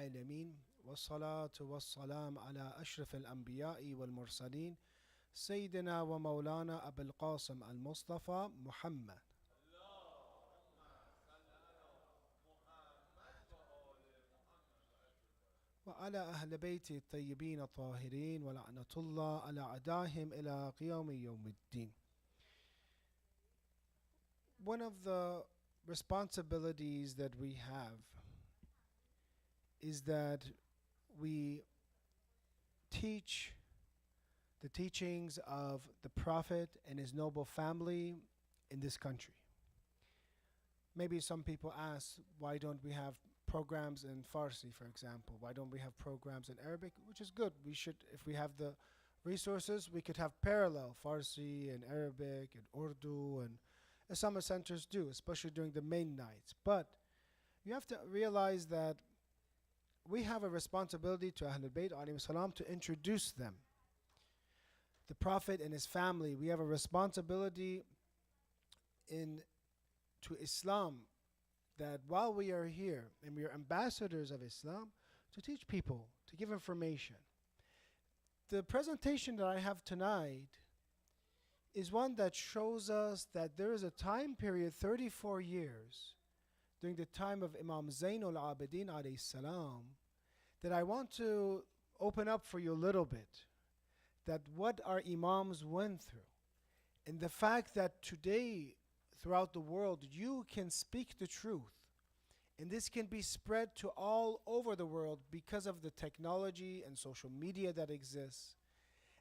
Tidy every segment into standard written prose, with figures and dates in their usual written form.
العالمين والصلاة والسلام على أشرف الأنبياء والمرسلين سيدنا ومولانا أبي القاسم المصطفى محمد وعلى أهل بيته الطيبين الطاهرين ولعنة الله على أعدائهم إلى قيام يوم الدين. One of the responsibilities that we have is that we teach the teachings of the Prophet and his noble family in this country. Maybe some people ask, why don't we have programs in Farsi, for example? Why don't we have programs in Arabic? Which is good. We should, if we have the resources, we could have parallel Farsi and Arabic and Urdu, and as some centers do, especially during the main nights. But you have to realize that we have a responsibility to Ahlul Bayt alayhi salam to introduce them. The Prophet and his family, we have a responsibility to Islam, that while we are here and we are ambassadors of Islam, to teach people, to give information. The presentation that I have tonight is one that shows us that there is a time period, 34 years, during the time of Imam Zainul Abidin alayhi salam, that I want to open up for you a little bit, that what our Imams went through, and the fact that today, throughout the world, you can speak the truth, and this can be spread to all over the world because of the technology and social media that exists,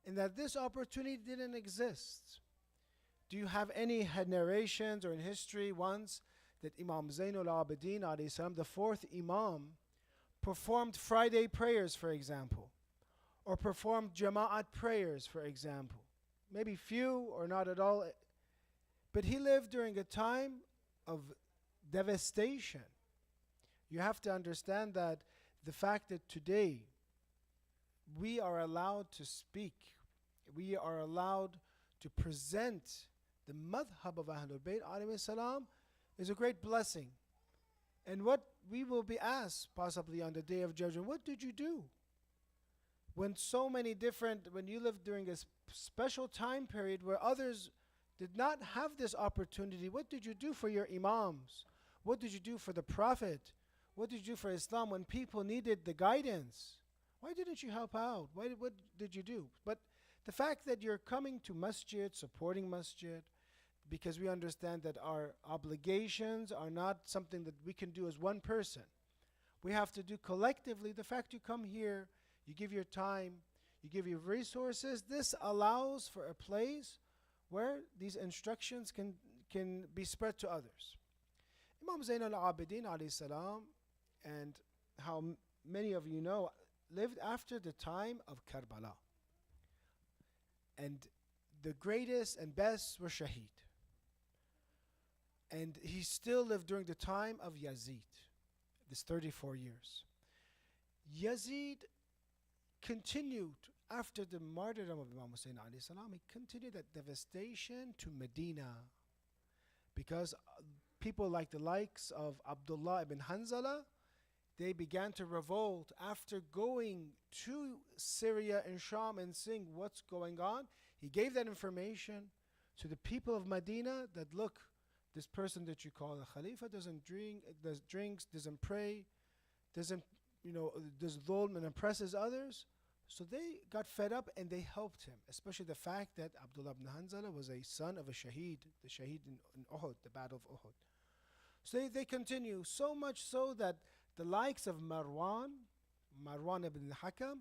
and that this opportunity didn't exist. Do you have any narrations or in history once that Imam Zainul Abidin alayhi salam, the fourth Imam, performed Friday prayers, for example, or performed Jama'at prayers, for example? Maybe few or not at all. But he lived during a time of devastation. You have to understand that the fact that today we are allowed to speak, we are allowed to present the madhab of Ahlul Bayt alayhi salam is a great blessing. And what we will be asked possibly on the Day of Judgment, what did you do? When you lived during a special time period where others did not have this opportunity, what did you do for your Imams? What did you do for the Prophet? What did you do for Islam when people needed the guidance? Why didn't you help out? What did you do? But the fact that you're coming to masjid, supporting masjid, because we understand that our obligations are not something that we can do as one person. We have to do collectively. The fact you come here, you give your time, you give your resources, this allows for a place where these instructions can be spread to others. Imam Zain al-Abidin alayhi salam, and how many of you know, lived after the time of Karbala. And the greatest and best were shaheed. And he still lived during the time of Yazid, this 34 years. Yazid continued after the martyrdom of Imam Hussein alayhi salam, he continued that devastation to Medina, because people like the likes of Abdullah ibn Hanzala, they began to revolt after going to Syria and Sham and seeing what's going on. He gave that information to the people of Medina that, look, this person that you call the Khalifa doesn't drinks, doesn't pray, does dhulm and oppresses others. So they got fed up and they helped him, especially the fact that Abdullah ibn Hanzala was a son of a shaheed, the shaheed in Uhud, the battle of Uhud. So they continue, so much so that the likes of Marwan ibn al-Hakam,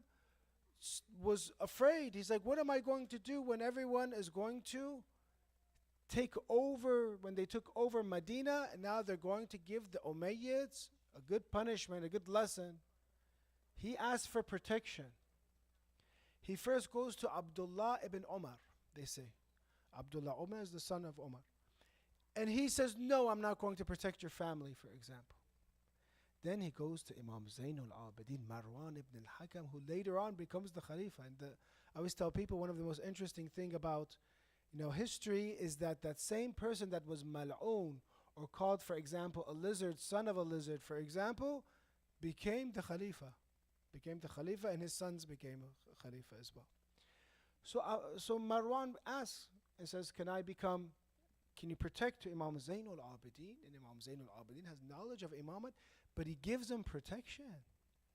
was afraid. He's like, what am I going to do when everyone is going to take over, when they took over Medina, and now they're going to give the Umayyads a good punishment, a good lesson. He asked for protection. He first goes to Abdullah ibn Umar, they say. Abdullah Umar is the son of Umar. And he says, no, I'm not going to protect your family, for example. Then he goes to Imam Zainul Abidin, Marwan ibn al-Hakam, who later on becomes the Khalifa. And I always tell people, one of the most interesting thing about history is that that same person that was mal'oon, or called, for example, a lizard, son of a lizard, for example, became the Khalifa. Became the Khalifa, and his sons became a Khalifa as well. So Marwan asks and says, can you protect Imam Zainul Abidin? And Imam Zainul Abidin has knowledge of Imamat, but he gives him protection.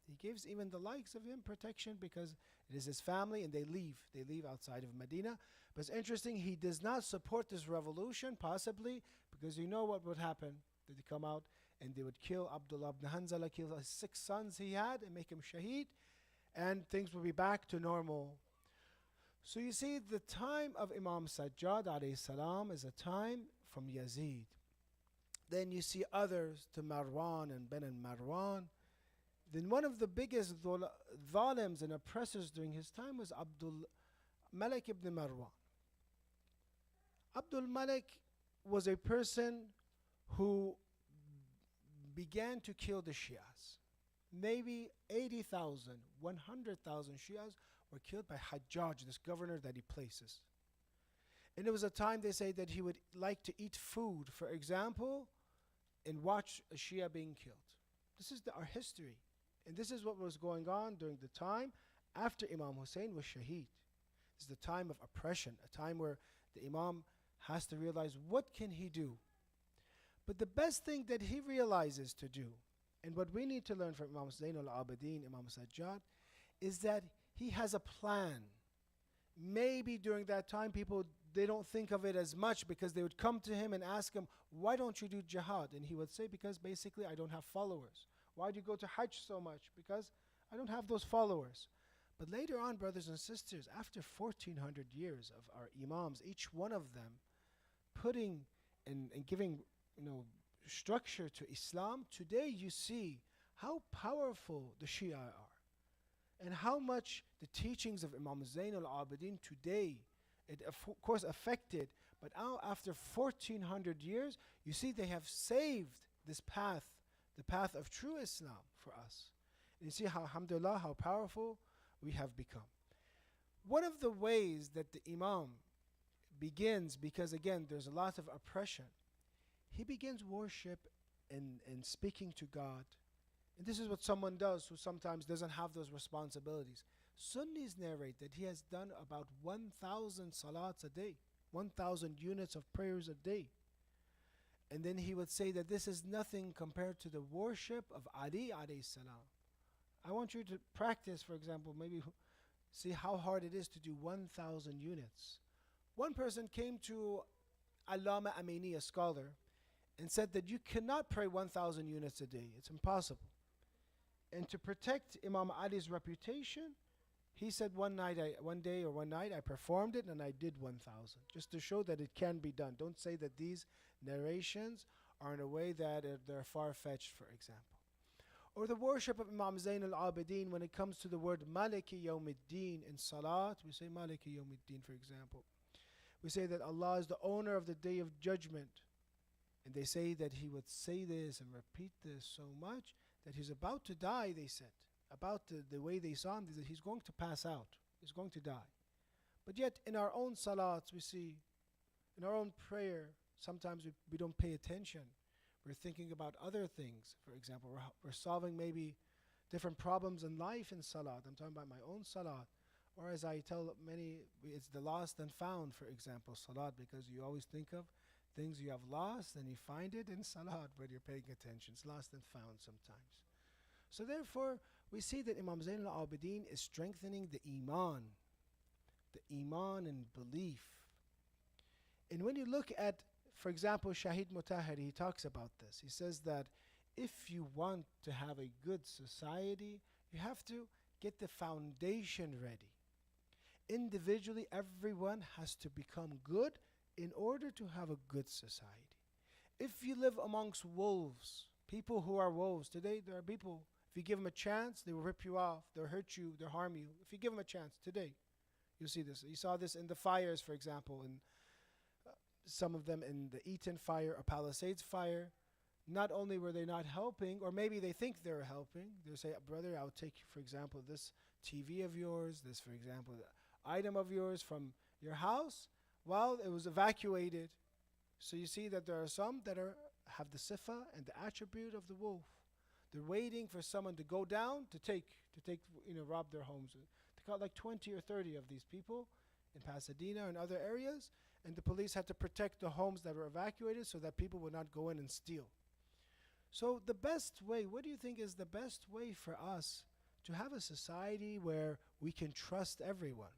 He gives even the likes of him protection because it is his family and they leave. They leave outside of Medina. But it's interesting, he does not support this revolution, possibly because you know what would happen. They come out and they would kill Abdullah ibn Hanzala, kill his 6 sons he had and make him shaheed, and things will be back to normal. So you see, the time of Imam Sajjad alayhi salam is a time from Yazid. Then you see others to Marwan and Ben and Marwan. Then one of the biggest dhalims and oppressors during his time was Abdul Malik ibn Marwan. Abdul Malik was a person who began to kill the Shias. Maybe 80,000, 100,000 Shias were killed by Hajjaj, this governor that he places. And it was a time they say that he would like to eat food, for example, and watch a Shia being killed. This is our history. And this is what was going on during the time after Imam Hussein was shaheed. It's the time of oppression, a time where the Imam has to realize what can he do. But the best thing that he realizes to do, and what we need to learn from Imam Zainul Abidin, Imam Sajjad, is that he has a plan. Maybe during that time people, they don't think of it as much because they would come to him and ask him, why don't you do jihad? And he would say, because basically I don't have followers. Why do you go to Hajj so much? Because I don't have those followers. But later on, brothers and sisters, after 1400 years of our imams, each one of them putting and giving, structure to Islam, today you see how powerful the Shia are and how much the teachings of Imam Zainul Abidin today, it of course affected, but now after 1400 years, you see they have saved this path, the path of true Islam for us. And you see how, alhamdulillah, how powerful we have become. One of the ways that the Imam begins, because again, there's a lot of oppression, he begins worship and speaking to God. And this is what someone does who sometimes doesn't have those responsibilities. Sunnis narrate that he has done about 1,000 salats a day, 1,000 units of prayers a day. And then he would say that this is nothing compared to the worship of Ali alayhi salam. I want you to practice, for example, maybe see how hard it is to do 1,000 units. One person came to Allama Amini, a scholar, and said that you cannot pray 1,000 units a day. It's impossible. And to protect Imam Ali's reputation, he said one night I performed it and I did 1,000, just to show that it can be done. Don't say that these narrations are in a way that they're far-fetched, for example. Or the worship of Imam Zain al-Abidin, when it comes to the word Maliki Yawmiddin in Salat, we say Maliki Yawmiddin, for example. We say that Allah is the owner of the Day of Judgment. And they say that he would say this and repeat this so much that he's about to die, they said. About the way they saw him, that he's going to pass out. He's going to die. But yet in our own salats, we see, in our own prayer, sometimes we don't pay attention. We're thinking about other things. For example, we're solving maybe different problems in life in salat. I'm talking about my own salat. Or as I tell many, it's the lost and found, for example, salat, because you always think of things you have lost and you find it in salat, but you're paying attention. It's lost and found sometimes. So therefore, we see that Imam Zain al-Abidin is strengthening the iman and belief. And when you look at, for example, Shahid Mutahari, he talks about this. He says that if you want to have a good society, you have to get the foundation ready. Individually, everyone has to become good in order to have a good society. If you live amongst wolves, people who are wolves, today there are people, if you give them a chance, they will rip you off, they'll hurt you, they'll harm you. If you give them a chance today, you'll see this. You saw this in the fires, for example, in some of them in the Eaton fire or Palisades fire. Not only were they not helping, or maybe they think they're helping, they'll say, brother, I'll take, for example, this TV of yours, this, for example, item of yours from your house. Well, it was evacuated. So you see that there are some that have the sifa and the attribute of the wolf. They're waiting for someone to go down to rob their homes. They got like 20 or 30 of these people in Pasadena and other areas, and the police had to protect the homes that were evacuated so that people would not go in and steal. So the best way, what do you think is the best way for us to have a society where we can trust everyone?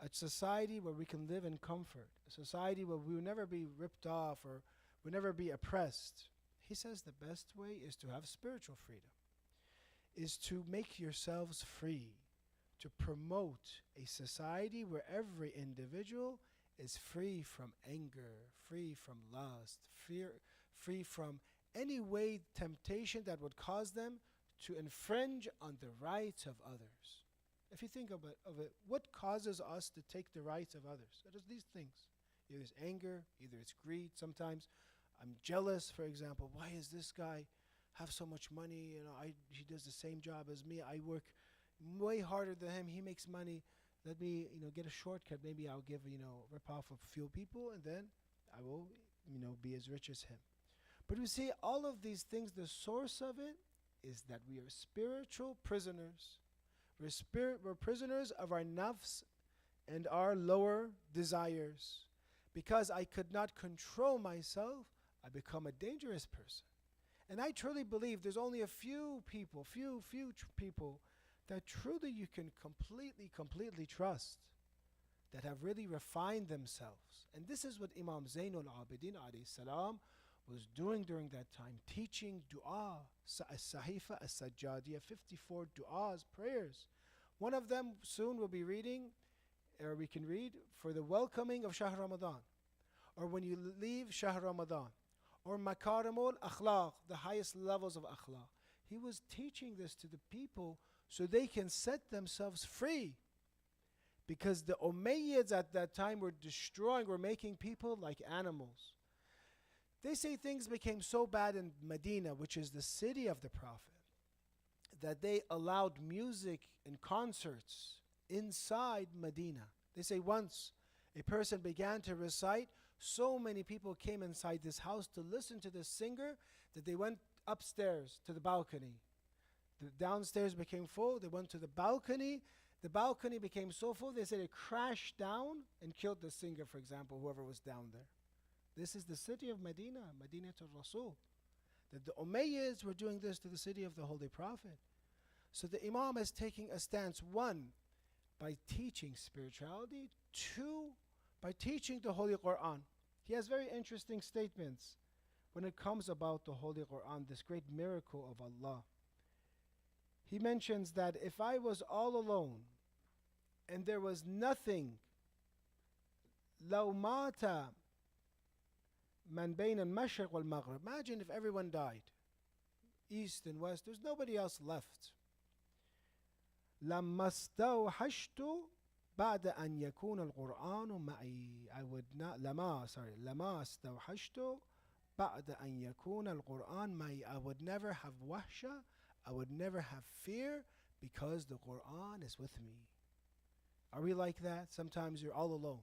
A society where we can live in comfort, a society where we will never be ripped off or will never be oppressed. He says the best way is to have spiritual freedom, is to make yourselves free, to promote a society where every individual is free from anger, free from lust, free from any way temptation that would cause them to infringe on the rights of others. If you think of it, what causes us to take the rights of others? It is these things. Either it's anger, either it's greed. Sometimes I'm jealous, for example. Why is this guy have so much money? He does the same job as me. I work way harder than him. He makes money. Let me, get a shortcut. Maybe I'll rip off a few people, and then I will, be as rich as him. But we see all of these things, the source of it is that we are spiritual prisoners. We're prisoners of our nafs and our lower desires. Because I could not control myself, I become a dangerous person. And I truly believe there's only a few people that truly you can completely trust, that have really refined themselves. And this is what Imam Zainul Abidin alayhi salam was doing during that time, teaching dua, as-Sahifa as-Sajjadiyya, 54 du'as, prayers. One of them soon we'll be reading, or we can read, for the welcoming of Shahr Ramadan, or when you leave Shahr Ramadan, or Makarimul Akhlaq, the highest levels of akhlaq. He was teaching this to the people so they can set themselves free. Because the Umayyads at that time were making people like animals. They say things became so bad in Medina, which is the city of the Prophet, that they allowed music and concerts inside Medina. They say once a person began to recite, so many people came inside this house to listen to this singer that they went upstairs to the balcony. The downstairs became full. They went to the balcony. The balcony became so full, they said it crashed down and killed the singer, for example, whoever was down there. This is the city of Medina, Madinatul Rasul. That the Umayyads were doing this to the city of the Holy Prophet. So the Imam is taking a stance, one, by teaching spirituality, two, by teaching the Holy Quran. He has very interesting statements when it comes about the Holy Quran, this great miracle of Allah. He mentions that if I was all alone and there was nothing, لو مات من بين المشرق والمغرب. Imagine if everyone died, east and west, there's nobody else left. لما استوحشت بعد أن يكون القرآن معي. لما استوحشت بعد أن يكون القرآن معي. I would never have wahsha, I would never have fear, because the Quran is with me. Are we like that? Sometimes you're all alone.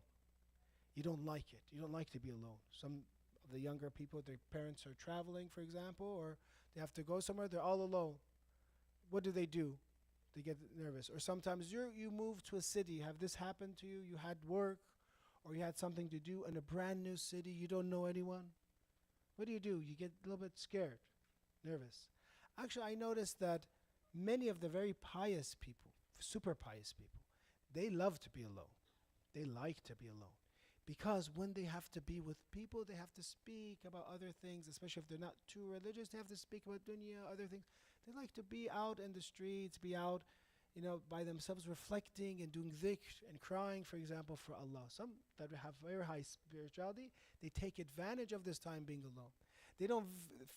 You don't like it. You don't like to be alone. Some of the younger people, their parents are traveling, for example, or they have to go somewhere, they're all alone. What do? They get nervous. Or sometimes you move to a city. Have this happened to you? You had work or you had something to do in a brand new city. You don't know anyone. What do? You get a little bit scared, nervous. Actually, I noticed that many of the very pious people, super pious people, they love to be alone. They like to be alone. Because when they have to be with people, they have to speak about other things, especially if they're not too religious. They have to speak about dunya, other things. They like to be out in the streets, be out, by themselves reflecting and doing dhikr and crying, for example, for Allah. Some that have very high spirituality, they take advantage of this time being alone. They don't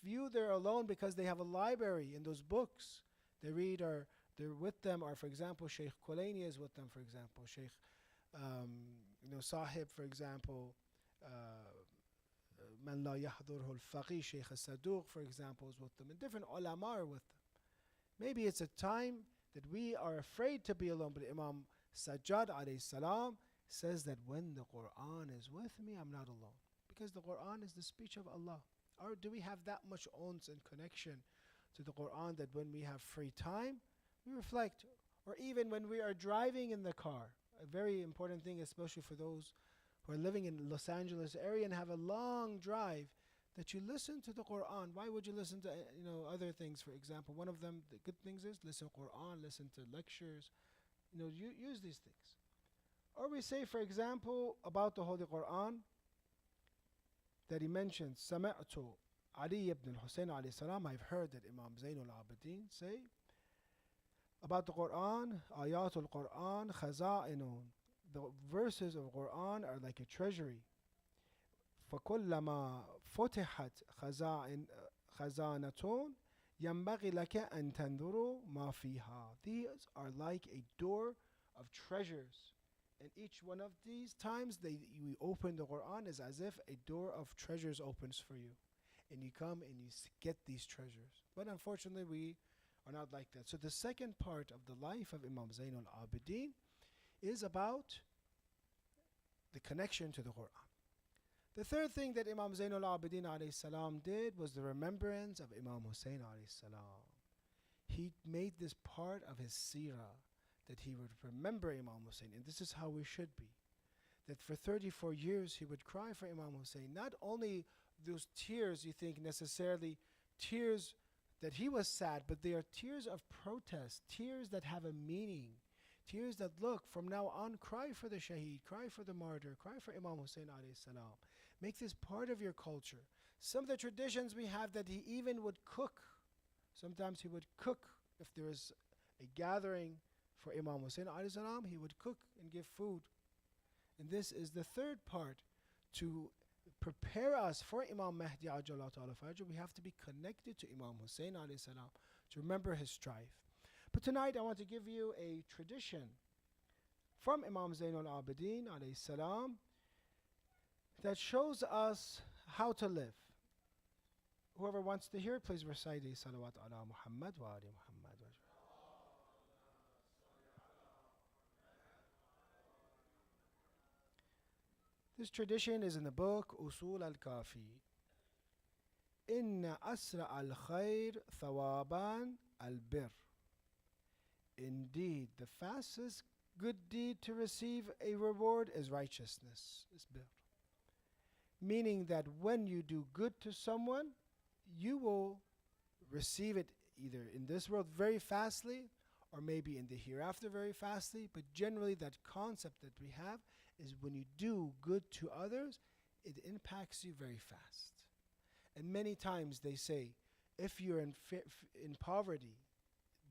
view they're alone because they have a library in those books they read, or they're with them, or for example, Sheikh Kulaini is with them, for example, Sheikh Sahib, for example, Man la yahdurhu al-faqih, Sheikh al-Saduq, for example, is with them, and different ulama are with them. Maybe it's a time that we are afraid to be alone, but Imam Sajjad alayhi salam says that when the Quran is with me, I'm not alone. Because the Quran is the speech of Allah. Or do we have that much ons and connection to the Quran that when we have free time, we reflect. Or even when we are driving in the car, a very important thing, especially for those who are living in Los Angeles area and have a long drive, that you listen to the Quran. Why would you listen to other things? For example, one of them, the good things is listen to Quran, listen to lectures. Use these things. Or we say, for example, about the Holy Quran, that he mentions, سمعت Ali ibn Hussein alayhi salam, I've heard that Imam Zainul Abidin say about the Quran, Ayatul Quran khaza'inun. The verses of Quran are like a treasury. فَكُلَّمَا فُتِحَتْ خَزَانَةٌ يَنْبَغِي لَكَ أَن تَنْظُرُوا مَا فِيهَا. These are like a door of treasures. And each one of these times you open the Quran is as if a door of treasures opens for you. And you come and you get these treasures. But unfortunately, we are not like that. So the second part of the life of Imam Zainul Abidin is about the connection to the Quran. The third thing that Imam Zainul Abidin alayhi salam did was the remembrance of Imam Hussein alayhi salam. He made this part of his seerah, that he would remember Imam Hussein, and this is how we should be. That for 34 years he would cry for Imam Hussein. Not only those tears you think necessarily tears that he was sad, but they are tears of protest, tears that have a meaning, tears that look, from now on, cry for the shaheed, cry for the martyr, cry for Imam Hussein alayhi salam. Make this part of your culture. Some of the traditions we have that he even would cook. Sometimes he would cook if there was a gathering for Imam Hussein alayhi salam, he would cook and give food. And this is the third part. To prepare us for Imam Mahdi Ajjallahu Ta'ala Fajr, we have to be connected to Imam Hussein alayhi salam, to remember his strife. But tonight I want to give you a tradition from Imam Zainul Abidin alayhi salam that shows us how to live. Whoever wants to hear, please recite a salawat ala Muhammad wa ali Muhammad. This tradition is in the book Usul al-Kafi. Inna asra al-khair thawaban al-bir. Indeed, the fastest good deed to receive a reward is righteousness, is bir. Meaning that when you do good to someone, you will receive it either in this world very fastly or maybe in the hereafter very fastly. But generally that concept that we have is when you do good to others, it impacts you very fast. And many times they say, if you're in poverty,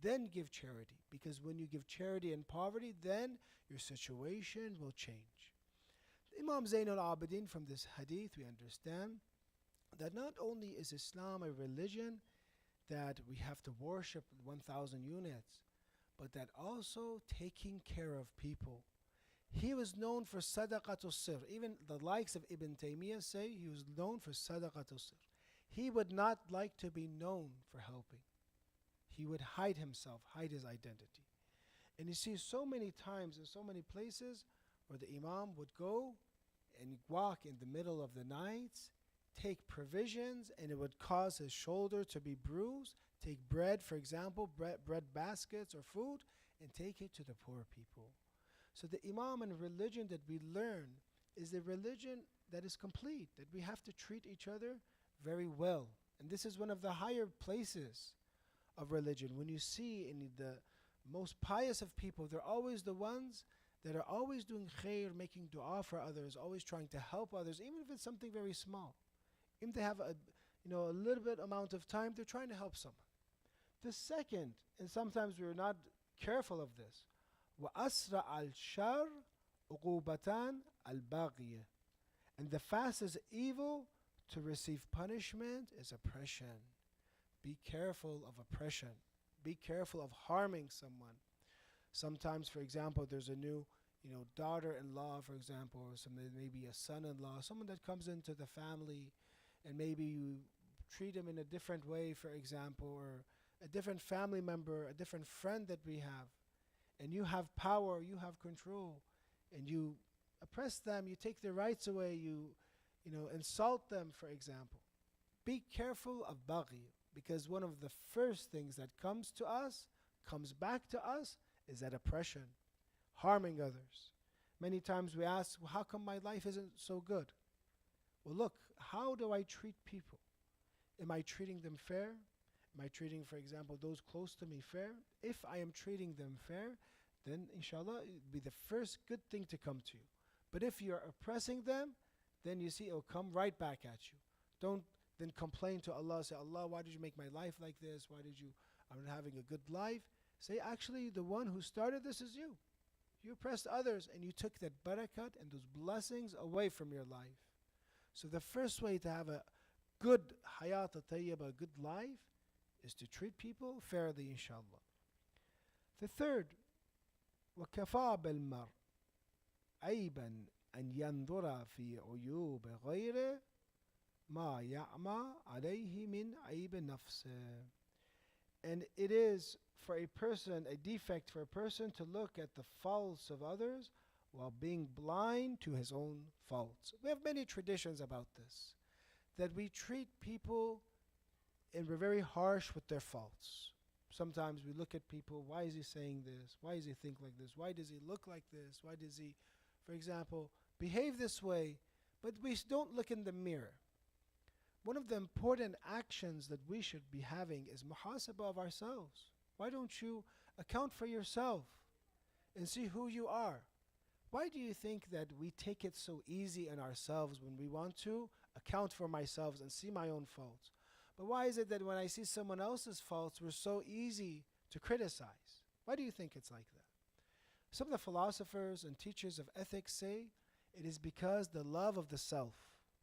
then give charity. Because when you give charity in poverty, then your situation will change. Imam Zainul Abidin, from this hadith, we understand that not only is Islam a religion that we have to worship 1,000 units, but that also taking care of people. He was known for sadaqatul sir. Even the likes of Ibn Taymiyyah say he was known for sadaqatul sir. He would not like to be known for helping. He would hide himself, hide his identity. And you see so many times in so many places where the Imam would go and walk in the middle of the night, take provisions, and it would cause his shoulder to be bruised. Take bread, for example, bread baskets or food, and take it to the poor people. So the Imam and religion that we learn is a religion that is complete, that we have to treat each other very well. And this is one of the higher places of religion. When you see in the most pious of people, they're always the ones that are always doing khair, making dua for others, always trying to help others, even if it's something very small. Even if they have a little bit amount of time, they're trying to help someone. The second, and sometimes we're not careful of this, وَأَسْرَعَ الشَّرْ عُقُوبَةً الْبَاغِيَةً. And the fastest evil to receive punishment is oppression. Be careful of oppression. Be careful of harming someone. Sometimes, for example, there's a new daughter-in-law, for example, or maybe a son-in-law, someone that comes into the family, and maybe you treat him in a different way, for example, or a different family member, a different friend that we have, and you have power, you have control, and you oppress them, you take their rights away, you insult them, for example. Be careful of baghi, Because one of the first things that comes to us, comes back to us, is that oppression, harming others. Many times we ask, well, how come my life isn't so good? Well, look, how do I treat people? Am I treating them fair? Am I treating, for example, those close to me fair? If I am treating them fair, then inshallah, it will be the first good thing to come to you. But if you're oppressing them, then you see it will come right back at you. Don't then complain to Allah, say, Allah, why did you make my life like this? Why did you, I'm not having a good life. Say, actually, the one who started this is you. You oppressed others and you took that barakat and those blessings away from your life. So the first way to have a good hayat tayyibah, a good life, is to treat people fairly, inshallah. The third, وَكَفَى بِالْمَرْءِ عَيْبًا أَنْ يَنْظُرَ فِي عُيُوبِ غَيْرِهِ مَا يَعْمَى عَلَيْهِ مِنْ عَيْبِ نَفْسِهِ. And it is for a person, a defect for a person to look at the faults of others while being blind to his own faults. We have many traditions about this, that we treat people and we're very harsh with their faults. Sometimes we look at people, why is he saying this? Why does he think like this? Why does he look like this? Why does he, for example, behave this way? But we don't look in the mirror. One of the important actions that we should be having is muhasabah of ourselves. Why don't you account for yourself and see who you are? Why do you think that we take it so easy on ourselves when we want to account for myself and see my own faults? But why is it that when I see someone else's faults, we're so easy to criticize? Why do you think it's like that? Some of the philosophers and teachers of ethics say it is because the love of the self,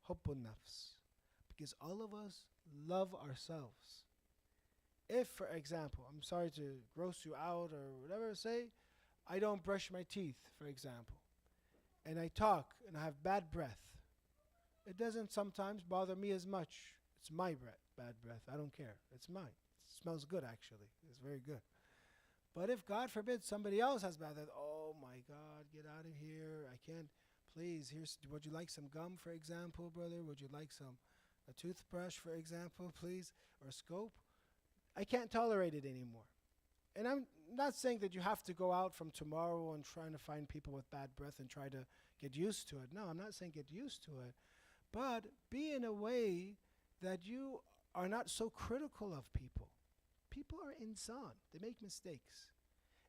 hubbun nafs, because all of us love ourselves. If, for example, I'm sorry to gross you out or whatever, say, I don't brush my teeth, for example, and I talk and I have bad breath, it doesn't sometimes bother me as much. It's my breath, bad breath. I don't care. It's mine. It smells good, actually. It's very good. But if, God forbid, somebody else has bad breath, oh my God, get out of here. I can't. Please, would you like some gum, for example, brother? Would you like a toothbrush, for example, please? Or scope? I can't tolerate it anymore. And I'm not saying that you have to go out from tomorrow and trying to find people with bad breath and try to get used to it. No, I'm not saying get used to it. But be in a way that you are not so critical of people. People are insan. They make mistakes.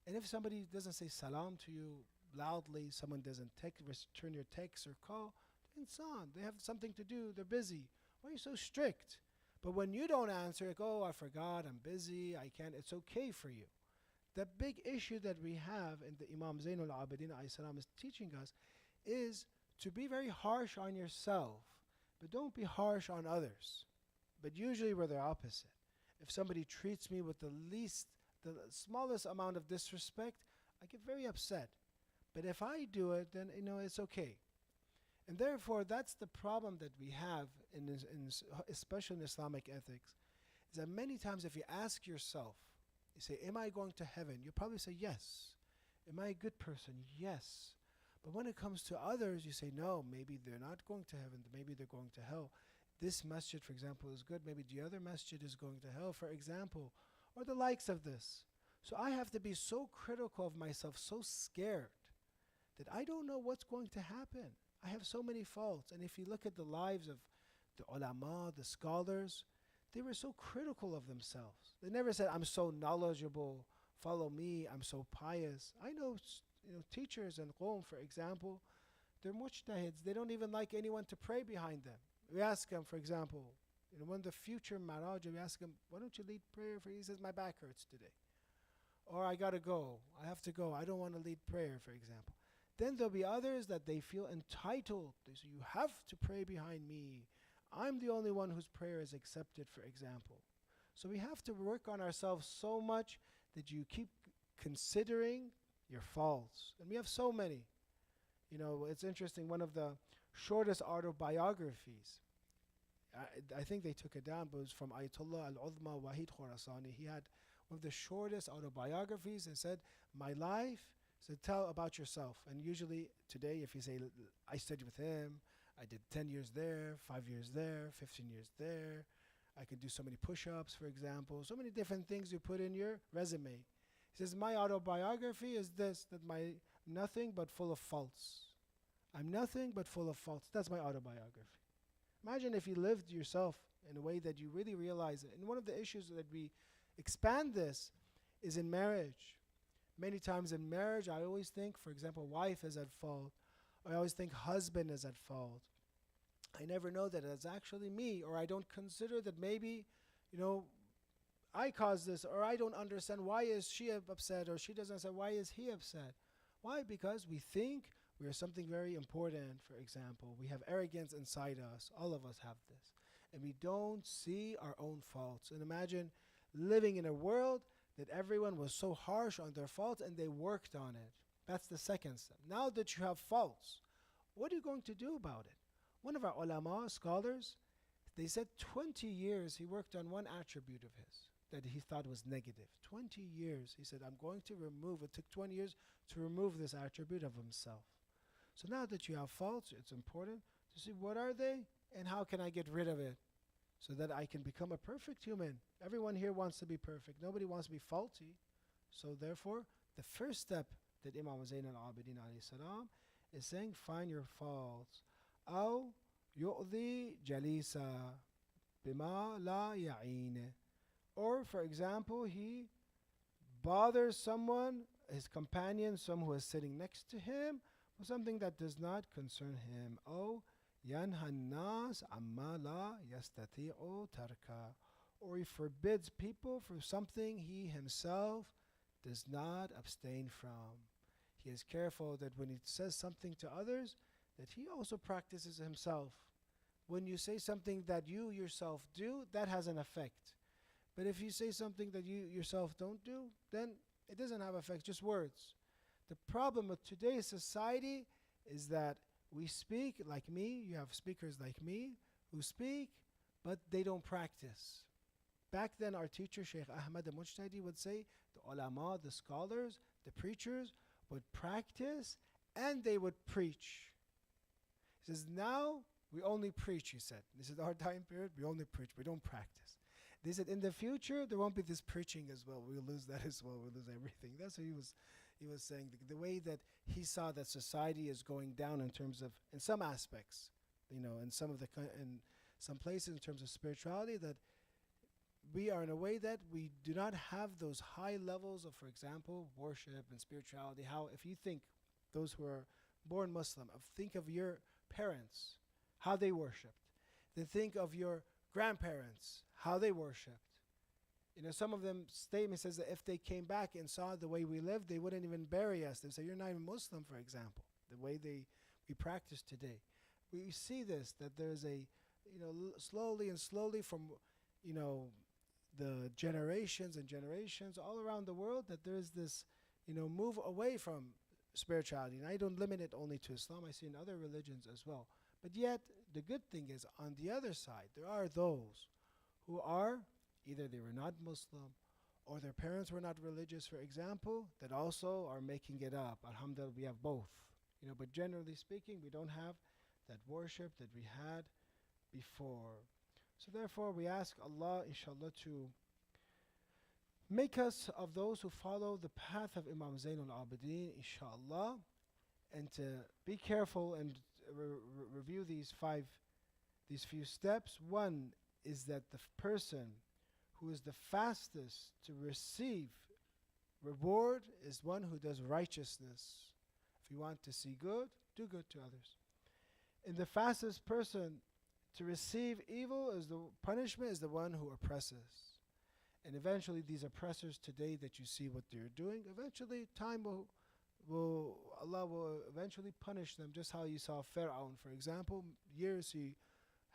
And if somebody doesn't say salam to you loudly, someone doesn't return your text or call, they're insan. They have something to do. They're busy. Why are you so strict? But when you don't answer, like, oh, I forgot, I'm busy, I can't, it's okay for you. The big issue that we have, and the Imam Zainul Abidin ﷺ is teaching us, is to be very harsh on yourself, but don't be harsh on others. But usually we're the opposite. If somebody treats me with the smallest amount of disrespect, I get very upset. But if I do it, then it's okay. And therefore, that's the problem that we have, especially in Islamic ethics, is that many times if you ask yourself, you say, am I going to heaven? You'll probably say, yes. Am I a good person? Yes. But when it comes to others, you say, no, maybe they're not going to heaven. Maybe they're going to hell. This masjid, for example, is good. Maybe the other masjid is going to hell, for example, or the likes of this. So I have to be so critical of myself, so scared, that I don't know what's going to happen. I have so many faults. And if you look at the lives of the ulama, the scholars, they were so critical of themselves. They never said, I'm so knowledgeable, follow me, I'm so pious. I know teachers in Qom, for example, they're mujtahids. They don't even like anyone to pray behind them. We ask them, for example, when the future maraj, we ask him, why don't you lead prayer for you? He says, my back hurts today. Or I got to go. I have to go. I don't want to lead prayer, for example. Then there'll be others that they feel entitled. They say, you have to pray behind me. I'm the only one whose prayer is accepted, for example. So we have to work on ourselves so much that you keep considering your faults. And we have so many. It's interesting, one of the shortest autobiographies, I think they took it down, but it was from Ayatollah Al-Uzma Wahid Khorasani. He had one of the shortest autobiographies and said, my life, so tell about yourself. And usually today, if you say, I studied with him, I did 10 years there, 5 years there, 15 years there, I can do so many push-ups, for example, so many different things you put in your resume. He says, my autobiography is this, that my nothing but full of faults. I'm nothing but full of faults. That's my autobiography. Imagine if you lived yourself in a way that you really realize it. And one of the issues that we expand this is in marriage. Many times in marriage, I always think, for example, wife is at fault. I always think husband is at fault. I never know that it's actually me, or I don't consider that maybe, I caused this, or I don't understand why is she upset, or she doesn't understand why is he upset. Why? Because we think we are something very important, for example. We have arrogance inside us. All of us have this. And we don't see our own faults. And imagine living in a world that everyone was so harsh on their faults and they worked on it. That's the second step. Now that you have faults, what are you going to do about it? One of our ulama, scholars, they said 20 years he worked on one attribute of his that he thought was negative. 20 years. He said, I'm going to remove, it took 20 years to remove this attribute of himself. So now that you have faults, it's important to see what are they and how can I get rid of it so that I can become a perfect human. Everyone here wants to be perfect. Nobody wants to be faulty. So therefore, the first step that Imam Zayn al-Abidin alayhi salam is saying, find your faults. أو يؤذي جليسا بما لا يعينه. Or, for example, he bothers someone, his companion, someone who is sitting next to him, with something that does not concern him. أو ينهى الناس عما لا يستطيع تركه. Or he forbids people from something he himself does not abstain from. He is careful that when he says something to others, that he also practices himself. When you say something that you yourself do, that has an effect. But if you say something that you yourself don't do, then it doesn't have effect, just words. The problem with today's society is that we speak like me, you have speakers like me, who speak, but they don't practice. Back then our teacher, Sheikh Ahmad al-Mujtahidi, would say, the ulama, the scholars, the preachers would practice and they would preach. He says, now we only preach, he said. This is our time period, we only preach, we don't practice. They said, in the future, there won't be this preaching as well. We'll lose that as well, we'll lose everything. That's what he was saying. The way that he saw that society is going down in terms of, in some aspects, in some places in terms of spirituality, that we are in a way that we do not have those high levels of, for example, worship and spirituality. How, if you think, those who are born Muslim, think of your parents, how they worshipped. Then think of your grandparents, how they worshipped. Some of them statement says that if they came back and saw the way we lived, they wouldn't even bury us. They say, you're not even Muslim, for example, the way we practice today. We see this, that there's a, slowly and slowly from, the generations and generations all around the world, that there's this, move away from spirituality. And I don't limit it only to Islam, I see in other religions as well. But yet, the good thing is, on the other side, there are those who are, either they were not Muslim, or their parents were not religious, for example, that also are making it up. Alhamdulillah, we have both. But generally speaking, we don't have that worship that we had before. So therefore, we ask Allah, inshallah, to make us of those who follow the path of Imam Zayn al-Abidin, inshallah, and to be careful and review these few steps. One is that the person who is the fastest to receive reward is one who does righteousness. If you want to see good, do good to others. And the fastest person to receive evil is the punishment is the one who oppresses. And eventually these oppressors today that you see what they're doing, eventually time Allah will eventually punish them, just how you saw Pharaoh, for example. Years he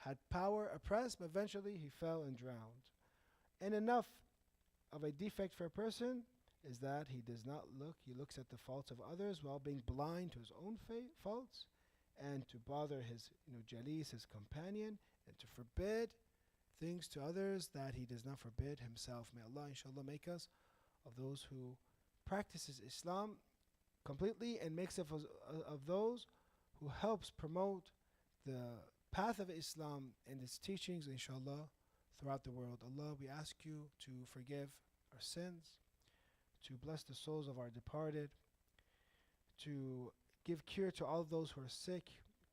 had power, oppressed, but eventually he fell and drowned. And enough of a defect for a person is that he does not look, he looks at the faults of others while being blind to his own faults, and to bother his jalis, his companion, and to forbid things to others that he does not forbid himself. May Allah inshallah make us of those who practices Islam completely and makes us of those who helps promote the path of Islam and its teachings, inshallah, throughout the world. Allah, we ask you to forgive our sins, to bless the souls of our departed, to give cure to all those who are sick,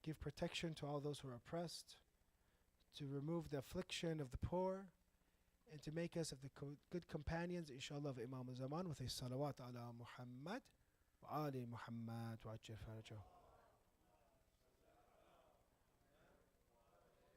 give protection to all those who are oppressed, to remove the affliction of the poor, and to make us of the good companions, inshallah, of Imam Zaman with a salawat ala Muhammad wa ali Muhammad wa ajil farajahu.